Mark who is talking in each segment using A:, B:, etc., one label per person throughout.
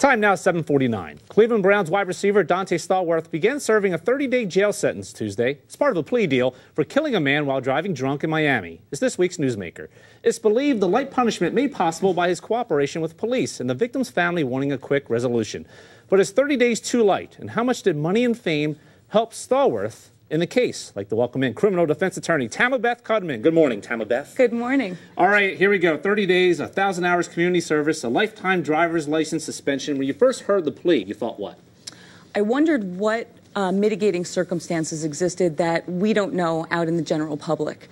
A: Time now 7:49. Cleveland Browns wide receiver Donté Stallworth began serving a 30-day jail sentence Tuesday as part of a plea deal for killing a man while driving drunk in Miami, is this week's newsmaker. It's believed the light punishment made possible by his cooperation with police and the victim's family wanting a quick resolution. But is 30 days too light? And how much did money and fame help Stallworth in the case? Like to welcome in criminal defense attorney Tama Beth Kudman. Good morning, Tama Beth.
B: Good morning.
A: All right, here we go. 30 days, 1,000 hours community service, a lifetime driver's license suspension. When you first heard the plea, you thought what? I
B: wondered what mitigating circumstances existed that we don't know out in the general public.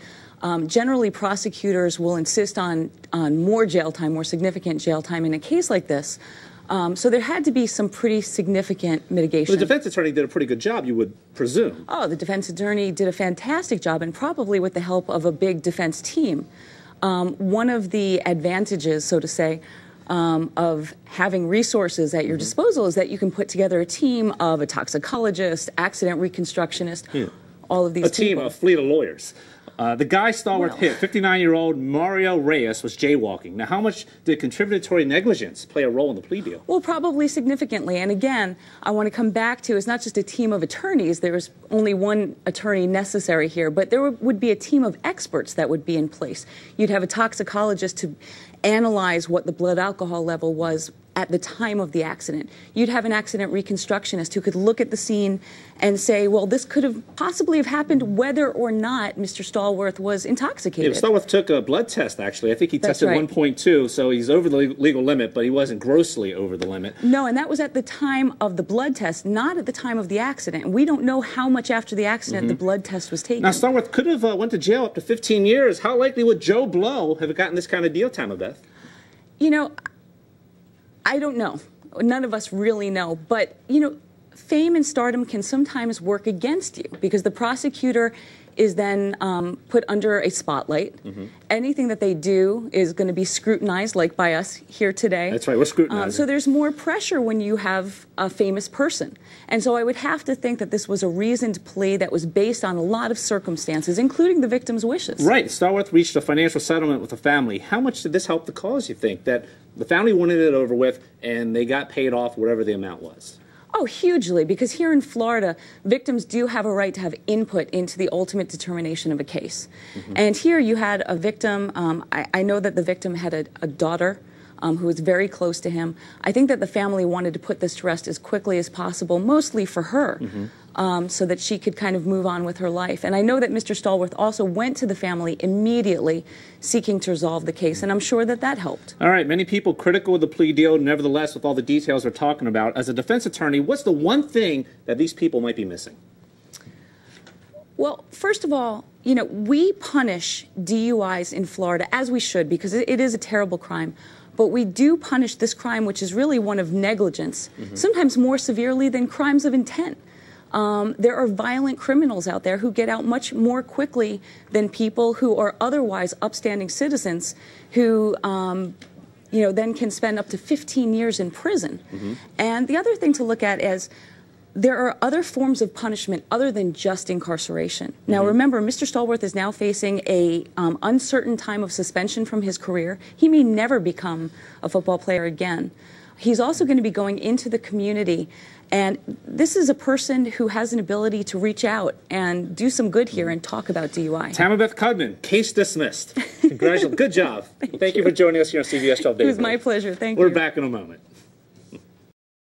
B: Generally, prosecutors will insist on more jail time, more significant jail time in a case like this. So there had to be some pretty significant mitigation.
A: Well, the defense attorney did a pretty good job, you would presume.
B: Oh, the defense attorney did a fantastic job, and probably with the help of a big defense team. One of the advantages, so to say, of having resources at your disposal is that you can put together a team of a toxicologist, accident reconstructionist, all of these people.
A: A team, a fleet of lawyers. The guy Stallworth hit, 59-year-old Mario Reyes, was jaywalking. Now, how much did contributory negligence play a role in the plea deal?
B: Well, probably significantly. And again, I want to come back to, it's not just a team of attorneys. There was only one attorney necessary here, but there would be a team of experts that would be in place. You'd have a toxicologist to analyze what the blood alcohol level was at the time of the accident. You'd have an accident reconstructionist who could look at the scene and say, well, this could have possibly have happened whether or not Mr. Stallworth was intoxicated.
A: Yeah, Stallworth took a blood test, actually. I think he tested 1.2, so he's over the legal limit, but he wasn't grossly over the limit.
B: No, and that was at the time of the blood test, not at the time of the accident. We don't know how much after the accident the blood test was taken.
A: Now, Stallworth could have went to jail up to 15 years. How likely would Joe Blow have gotten this kind of deal, Tama Beth?
B: You know, I don't know. None of us really know. But, you know, fame and stardom can sometimes work against you because the prosecutor is then put under a spotlight. Anything that they do is going to be scrutinized, like by us here today.
A: That's right, we're scrutinizing.
B: So there's more pressure when you have a famous person. And so I would have to think that this was a reasoned plea that was based on a lot of circumstances, including the victim's wishes.
A: Right. Stallworth reached a financial settlement with the family. How much did this help the cause, you think, that the family wanted it over with and they got paid off whatever the amount was?
B: Oh, hugely, because here in Florida, victims do have a right to have input into the ultimate determination of a case. And here you had a victim, I know that the victim had a daughter who was very close to him. I think that the family wanted to put this to rest as quickly as possible, mostly for her, so that she could kind of move on with her life. And I know that Mr. Stallworth also went to the family immediately seeking to resolve the case, and I'm sure that that helped.
A: All right, many people critical of the plea deal. Nevertheless, with all the details we're talking about, as a defense attorney, what's the one thing that these people might be missing?
B: Well, first of all, you know, we punish DUIs in Florida, as we should, because it is a terrible crime. But we do punish this crime, which is really one of negligence, sometimes more severely than crimes of intent. There are violent criminals out there who get out much more quickly than people who are otherwise upstanding citizens who, you know, then can spend up to 15 years in prison. And the other thing to look at is there are other forms of punishment other than just incarceration. Now, remember, Mr. Stallworth is now facing a uncertain time of suspension from his career. He may never become a football player again. He's also going to be going into the community, and this is a person who has an ability to reach out and do some good here and talk about DUI.
A: Tama Beth Kudman, case dismissed. Congratulations. Good job. Thank you for joining us here on CBS 12 Days.
B: It was my pleasure. Thank you.
A: We're back in a moment.